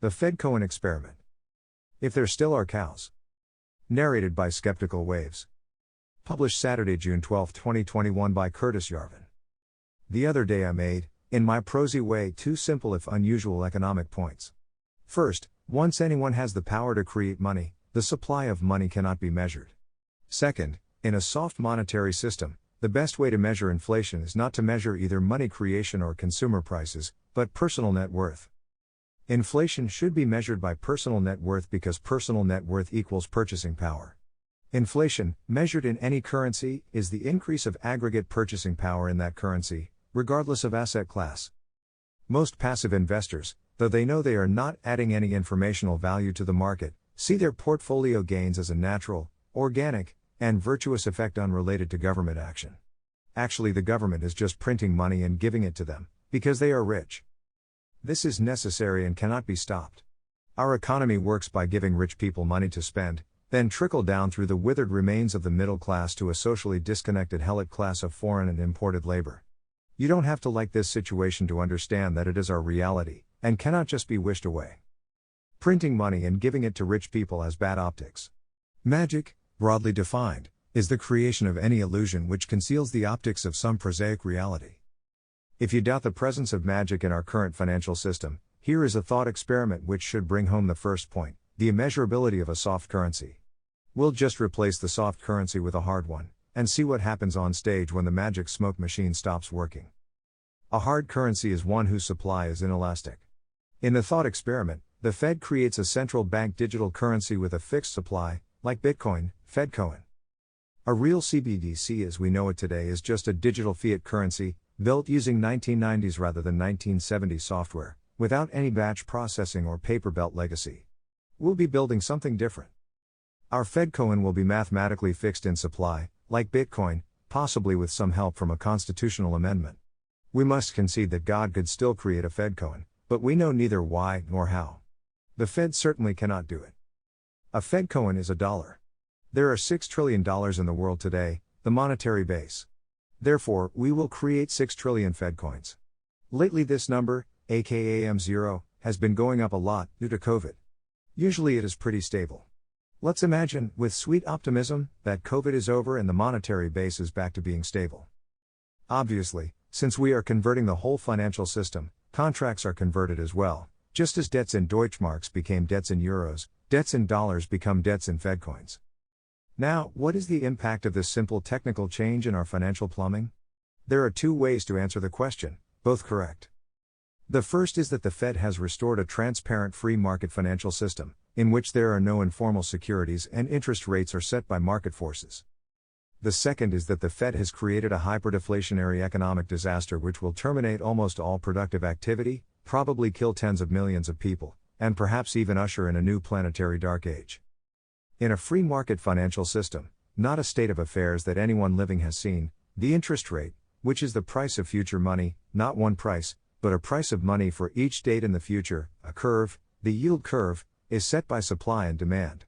The Fedcoin Experiment. If There Still Are Cows. Narrated by Skeptical Waves. Published Saturday, June 12, 2021 by Curtis Yarvin. The other day I made, in my prosy way, two simple if unusual economic points. First, once anyone has the power to create money, the supply of money cannot be measured. Second, in a soft monetary system, the best way to measure inflation is not to measure either money creation or consumer prices, but personal net worth. Inflation should be measured by personal net worth because personal net worth equals purchasing power. Inflation, measured in any currency, is the increase of aggregate purchasing power in that currency, regardless of asset class. Most passive investors, though they know they are not adding any informational value to the market, see their portfolio gains as a natural, organic, and virtuous effect unrelated to government action. Actually, the government is just printing money and giving it to them, because they are rich. This is necessary and cannot be stopped. Our economy works by giving rich people money to spend, then trickle down through the withered remains of the middle class to a socially disconnected helot class of foreign and imported labor. You don't have to like this situation to understand that it is our reality, and cannot just be wished away. Printing money and giving it to rich people has bad optics. Magic, broadly defined, is the creation of any illusion which conceals the optics of some prosaic reality. If you doubt the presence of magic in our current financial system, here is a thought experiment which should bring home the first point, the immeasurability of a soft currency. We'll just replace the soft currency with a hard one, and see what happens on stage when the magic smoke machine stops working. A hard currency is one whose supply is inelastic. In the thought experiment, the Fed creates a central bank digital currency with a fixed supply, like Bitcoin, Fedcoin. A real CBDC as we know it today is just a digital fiat currency, built using 1990s rather than 1970s software, without any batch processing or paper belt legacy. We'll be building something different. Our Fedcoin will be mathematically fixed in supply, like Bitcoin, possibly with some help from a constitutional amendment. We must concede that God could still create a Fedcoin, but we know neither why nor how. The Fed certainly cannot do it. A Fedcoin is a dollar. There are $6 trillion in the world today, the monetary base. Therefore, we will create 6 trillion Fedcoins. Lately this number, aka M0, has been going up a lot due to COVID. Usually it is pretty stable. Let's imagine, with sweet optimism, that COVID is over and the monetary base is back to being stable. Obviously, since we are converting the whole financial system, contracts are converted as well, just as debts in Deutschmarks became debts in euros, debts in dollars become debts in Fedcoins. Now, what is the impact of this simple technical change in our financial plumbing? There are two ways to answer the question, both correct. The first is that the Fed has restored a transparent free market financial system, in which there are no informal securities and interest rates are set by market forces. The second is that the Fed has created a hyperdeflationary economic disaster which will terminate almost all productive activity, probably kill tens of millions of people, and perhaps even usher in a new planetary dark age. In a free market financial system, not a state of affairs that anyone living has seen, the interest rate, which is the price of future money, not one price, but a price of money for each date in the future, a curve, the yield curve, is set by supply and demand.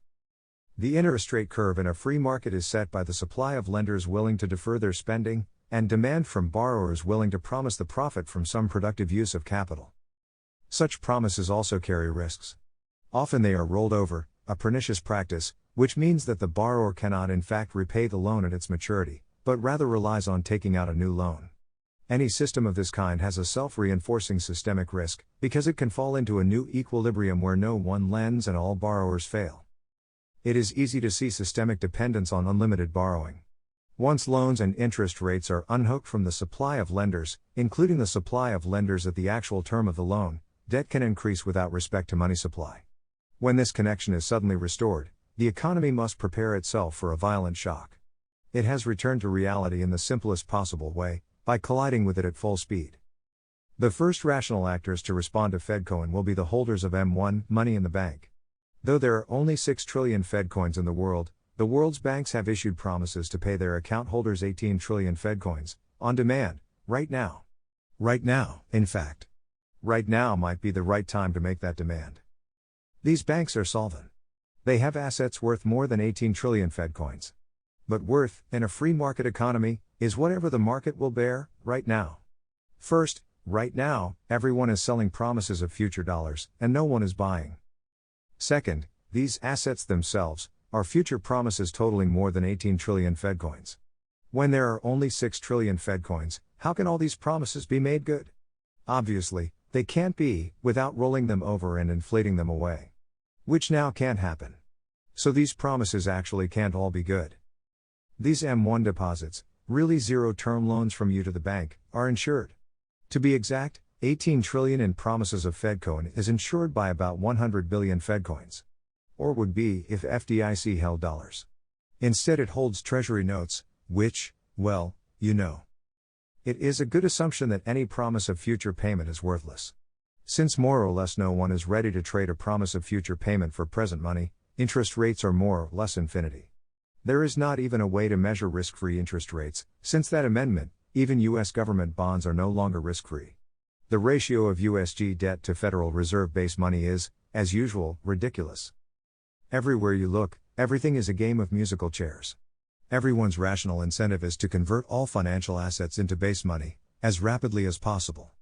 The interest rate curve in a free market is set by the supply of lenders willing to defer their spending, and demand from borrowers willing to promise the profit from some productive use of capital. Such promises also carry risks. Often they are rolled over, a pernicious practice, which means that the borrower cannot in fact repay the loan at its maturity, but rather relies on taking out a new loan. Any system of this kind has a self-reinforcing systemic risk, because it can fall into a new equilibrium where no one lends and all borrowers fail. It is easy to see systemic dependence on unlimited borrowing. Once loans and interest rates are unhooked from the supply of lenders, including the supply of lenders at the actual term of the loan, debt can increase without respect to money supply. When this connection is suddenly restored, the economy must prepare itself for a violent shock. It has returned to reality in the simplest possible way, by colliding with it at full speed. The first rational actors to respond to Fedcoin will be the holders of M1, money in the bank. Though there are only 6 trillion Fedcoins in the world's banks have issued promises to pay their account holders 18 trillion Fedcoins, on demand, right now. Right now, in fact. Right now might be the right time to make that demand. These banks are solvent. They have assets worth more than 18 trillion Fedcoins. But worth, in a free market economy, is whatever the market will bear, right now. First, right now, everyone is selling promises of future dollars, and no one is buying. Second, these assets themselves are future promises totaling more than 18 trillion Fedcoins. When there are only 6 trillion Fedcoins, how can all these promises be made good? Obviously, they can't be, without rolling them over and inflating them away. Which now can't happen. So these promises actually can't all be good. These M1 deposits, really zero-term loans from you to the bank, are insured. To be exact, 18 trillion in promises of Fedcoin is insured by about 100 billion Fedcoins. Or would be if FDIC held dollars. Instead it holds treasury notes, which, well, you know. It is a good assumption that any promise of future payment is worthless. Since more or less no one is ready to trade a promise of future payment for present money, interest rates are more or less infinity. There is not even a way to measure risk-free interest rates. Since that amendment, even U.S. government bonds are no longer risk-free. The ratio of USG debt to Federal Reserve base money is, as usual, ridiculous. Everywhere you look, everything is a game of musical chairs. Everyone's rational incentive is to convert all financial assets into base money, as rapidly as possible.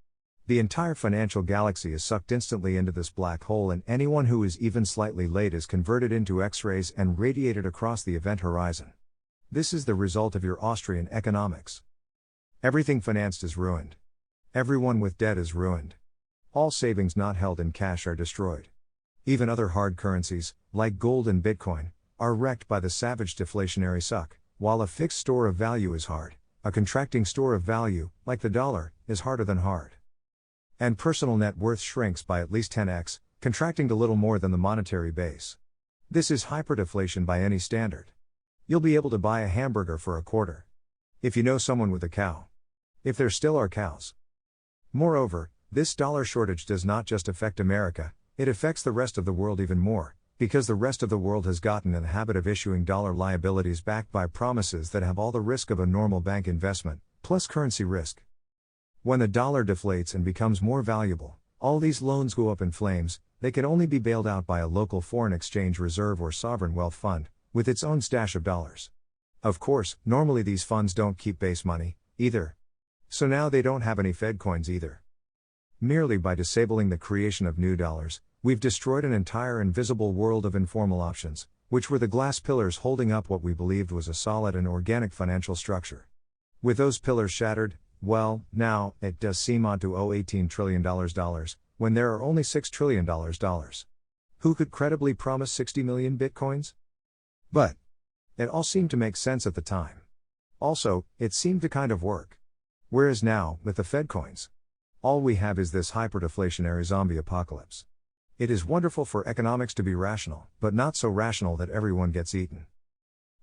The entire financial galaxy is sucked instantly into this black hole, and anyone who is even slightly late is converted into X-rays and radiated across the event horizon. This is the result of your Austrian economics. Everything financed is ruined. Everyone with debt is ruined. All savings not held in cash are destroyed. Even other hard currencies, like gold and Bitcoin, are wrecked by the savage deflationary suck. While a fixed store of value is hard, a contracting store of value, like the dollar, is harder than hard. And personal net worth shrinks by at least 10x, contracting to little more than the monetary base. This is hyperdeflation by any standard. You'll be able to buy a hamburger for a quarter. If you know someone with a cow. If there still are cows. Moreover, this dollar shortage does not just affect America, it affects the rest of the world even more, because the rest of the world has gotten in the habit of issuing dollar liabilities backed by promises that have all the risk of a normal bank investment, plus currency risk. When the dollar deflates and becomes more valuable, all these loans go up in flames. They can only be bailed out by a local foreign exchange reserve or sovereign wealth fund, with its own stash of dollars. Of course, normally these funds don't keep base money, either. So now they don't have any Fedcoins either. Merely by disabling the creation of new dollars, we've destroyed an entire invisible world of informal options, which were the glass pillars holding up what we believed was a solid and organic financial structure. With those pillars shattered, well, now, it does seem odd to owe $18 trillion, when there are only $6 trillion. Who could credibly promise 60 million Bitcoins? But it all seemed to make sense at the time. Also, it seemed to kind of work. Whereas now, with the Fedcoins, all we have is this hyperdeflationary zombie apocalypse. It is wonderful for economics to be rational, but not so rational that everyone gets eaten.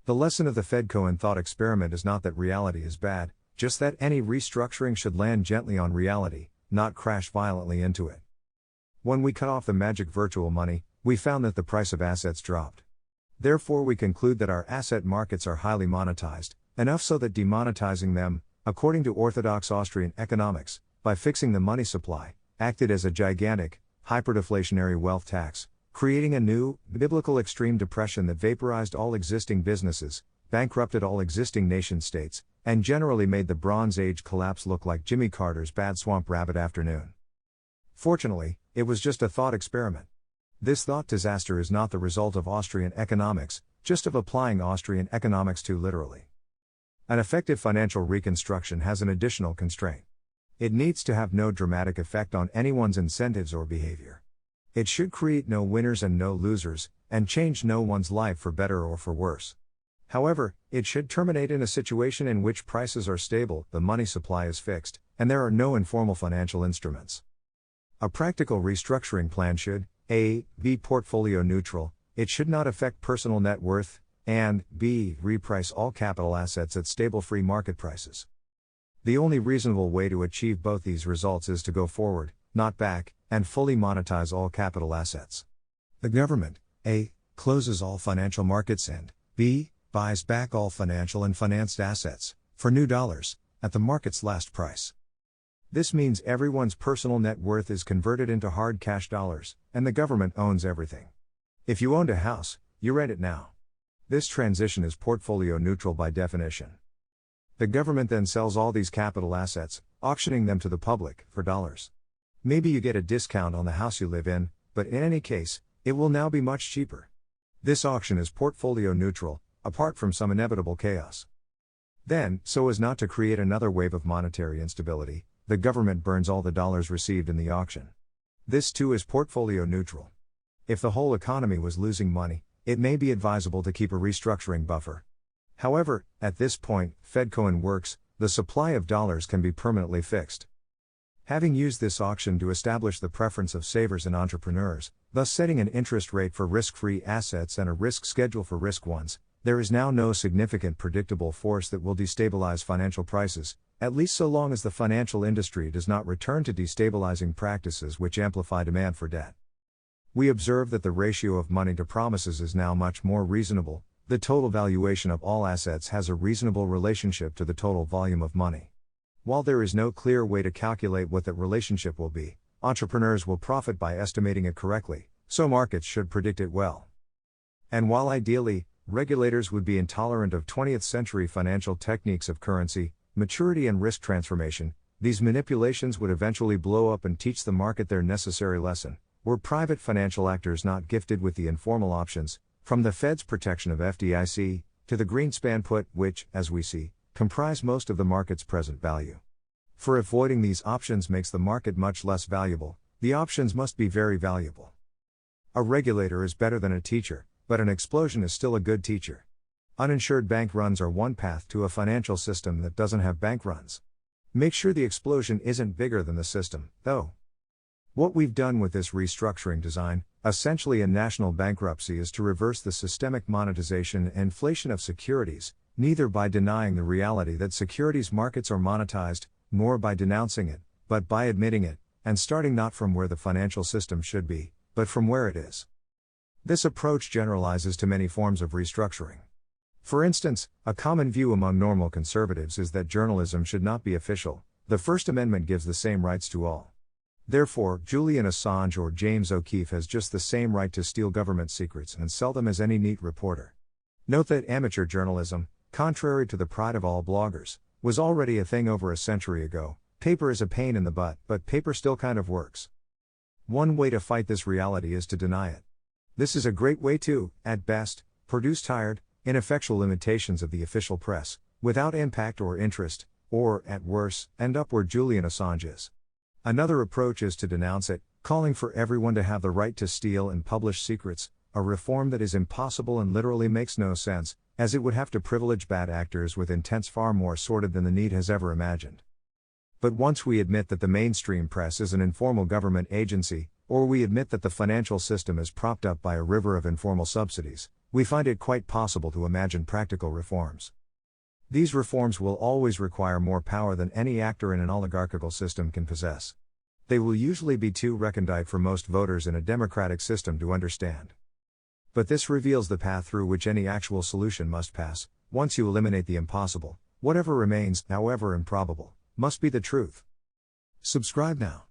The lesson of the Fedcoin thought experiment is not that reality is bad, just that any restructuring should land gently on reality, not crash violently into it. When we cut off the magic virtual money, we found that the price of assets dropped. Therefore we conclude that our asset markets are highly monetized, enough so that demonetizing them, according to orthodox Austrian economics, by fixing the money supply, acted as a gigantic, hyperdeflationary wealth tax, creating a new, biblical extreme depression that vaporized all existing businesses, bankrupted all existing nation-states, and generally made the Bronze Age collapse look like Jimmy Carter's bad Swamp Rabbit afternoon. Fortunately, it was just a thought experiment. This thought disaster is not the result of Austrian economics, just of applying Austrian economics too literally. An effective financial reconstruction has an additional constraint. It needs to have no dramatic effect on anyone's incentives or behavior. It should create no winners and no losers, and change no one's life for better or for worse. However, it should terminate in a situation in which prices are stable, the money supply is fixed, and there are no informal financial instruments. A practical restructuring plan should, A. be portfolio neutral, it should not affect personal net worth, and B. reprice all capital assets at stable free market prices. The only reasonable way to achieve both these results is to go forward, not back, and fully monetize all capital assets. The government, A. closes all financial markets and B. buys back all financial and financed assets, for new dollars, at the market's last price. This means everyone's personal net worth is converted into hard cash dollars, and the government owns everything. If you owned a house, you rent it now. This transition is portfolio neutral by definition. The government then sells all these capital assets, auctioning them to the public, for dollars. Maybe you get a discount on the house you live in, but in any case, it will now be much cheaper. This auction is portfolio neutral, apart from some inevitable chaos. Then, so as not to create another wave of monetary instability, the government burns all the dollars received in the auction. This too is portfolio neutral. If the whole economy was losing money, it may be advisable to keep a restructuring buffer. However, at this point, Fedcoin works, the supply of dollars can be permanently fixed. Having used this auction to establish the preference of savers and entrepreneurs, thus setting an interest rate for risk-free assets and a risk schedule for risk ones, there is now no significant predictable force that will destabilize financial prices, at least so long as the financial industry does not return to destabilizing practices which amplify demand for debt. We observe that the ratio of money to promises is now much more reasonable. The total valuation of all assets has a reasonable relationship to the total volume of money. While there is no clear way to calculate what that relationship will be, entrepreneurs will profit by estimating it correctly, so markets should predict it well. And while ideally, regulators would be intolerant of 20th century financial techniques of currency, maturity and risk transformation, these manipulations would eventually blow up and teach the market their necessary lesson. Were private financial actors not gifted with the informal options, from the Fed's protection of FDIC, to the Greenspan put, which, as we see, comprise most of the market's present value. For avoiding these options makes the market much less valuable, the options must be very valuable. A regulator is better than a teacher, but an explosion is still a good teacher. Uninsured bank runs are one path to a financial system that doesn't have bank runs. Make sure the explosion isn't bigger than the system, though. What we've done with this restructuring design, essentially a national bankruptcy, is to reverse the systemic monetization and inflation of securities, neither by denying the reality that securities markets are monetized, nor by denouncing it, but by admitting it, and starting not from where the financial system should be, but from where it is. This approach generalizes to many forms of restructuring. For instance, a common view among normal conservatives is that journalism should not be official. The First Amendment gives the same rights to all. Therefore, Julian Assange or James O'Keefe has just the same right to steal government secrets and sell them as any neat reporter. Note that amateur journalism, contrary to the pride of all bloggers, was already a thing over a century ago. Paper is a pain in the butt, but paper still kind of works. One way to fight this reality is to deny it. This is a great way to, at best, produce tired, ineffectual imitations of the official press, without impact or interest, or, at worst, end up where Julian Assange is. Another approach is to denounce it, calling for everyone to have the right to steal and publish secrets, a reform that is impossible and literally makes no sense, as it would have to privilege bad actors with intents far more sordid than the need has ever imagined. But once we admit that the mainstream press is an informal government agency, or we admit that the financial system is propped up by a river of informal subsidies, we find it quite possible to imagine practical reforms. These reforms will always require more power than any actor in an oligarchical system can possess. They will usually be too recondite for most voters in a democratic system to understand. But this reveals the path through which any actual solution must pass. Once you eliminate the impossible, whatever remains, however improbable, must be the truth. Subscribe now.